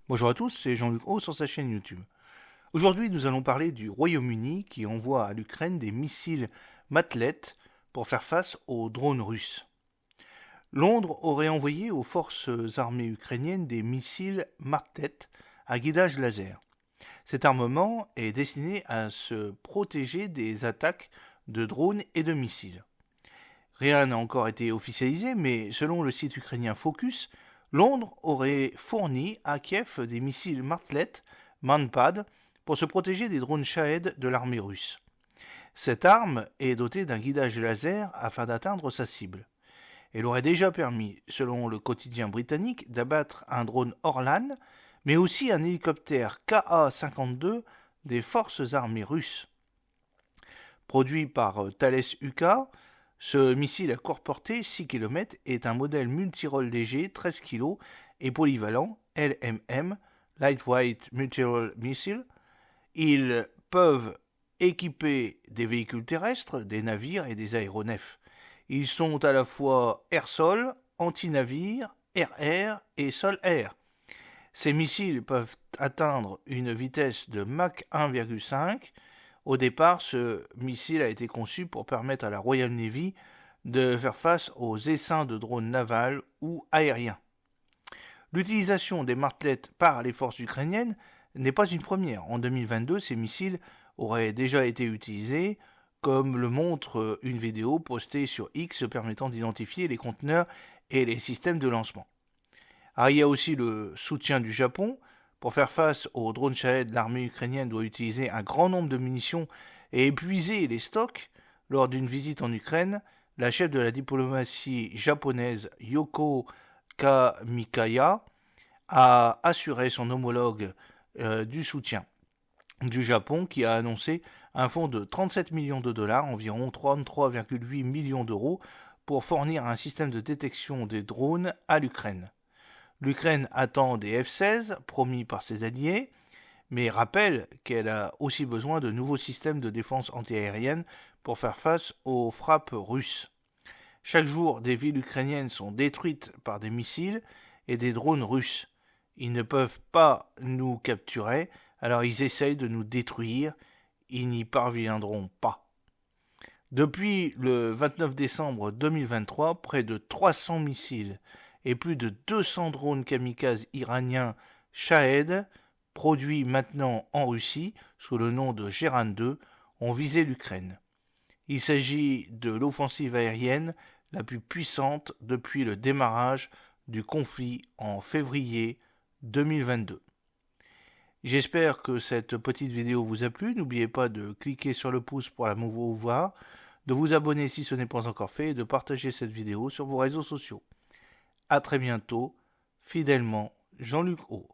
Bonjour à tous, c'est Jean-Luc Haut sur sa chaîne YouTube. Aujourd'hui, nous allons parler du Royaume-Uni qui envoie à l'Ukraine des missiles Matlet pour faire face aux drones russes. Londres aurait envoyé aux forces armées ukrainiennes des missiles Martet à guidage laser. Cet armement est destiné à se protéger des attaques de drones et de missiles. Rien n'a encore été officialisé, mais selon le site ukrainien Focus, Londres aurait fourni à Kiev des missiles Martlet Manpad pour se protéger des drones Shahed de l'armée russe. Cette arme est dotée d'un guidage laser afin d'atteindre sa cible. Elle aurait déjà permis, selon le quotidien britannique, d'abattre un drone Orlan, mais aussi un hélicoptère Ka-52 des forces armées russes. Produit par Thales UK, ce missile à courte portée, 6 km, est un modèle multirôle léger, 13 kg, et polyvalent, LMM, Lightweight Multirole Missile. Ils peuvent équiper des véhicules terrestres, des navires et des aéronefs. Ils sont à la fois air-sol, anti-navire, air-air et sol-air. Ces missiles peuvent atteindre une vitesse de Mach 1,5. Au départ, ce missile a été conçu pour permettre à la Royal Navy de faire face aux essaims de drones navals ou aériens. L'utilisation des Martlet par les forces ukrainiennes n'est pas une première. En 2022, ces missiles auraient déjà été utilisés, comme le montre une vidéo postée sur X permettant d'identifier les conteneurs et les systèmes de lancement. Alors, il y a aussi le soutien du Japon. Pour faire face aux drones Shahed, l'armée ukrainienne doit utiliser un grand nombre de munitions et épuiser les stocks. Lors d'une visite en Ukraine, la chef de la diplomatie japonaise Yoko Kamikaya a assuré son homologue du soutien du Japon qui a annoncé un fonds de 37 millions de dollars, environ 33,8 millions d'euros, pour fournir un système de détection des drones à l'Ukraine. L'Ukraine attend des F-16 promis par ses alliés, mais rappelle qu'elle a aussi besoin de nouveaux systèmes de défense antiaérienne pour faire face aux frappes russes. Chaque jour, des villes ukrainiennes sont détruites par des missiles et des drones russes. Ils ne peuvent pas nous capturer, alors ils essayent de nous détruire. Ils n'y parviendront pas. Depuis le 29 décembre 2023, près de 300 missiles et plus de 200 drones kamikazes iraniens Shahed, produits maintenant en Russie sous le nom de Geran 2, ont visé l'Ukraine. Il s'agit de l'offensive aérienne la plus puissante depuis le démarrage du conflit en février 2022. J'espère que cette petite vidéo vous a plu. N'oubliez pas de cliquer sur le pouce pour la voir, de vous abonner si ce n'est pas encore fait et de partager cette vidéo sur vos réseaux sociaux. A très bientôt, fidèlement, Jean-Luc Haut.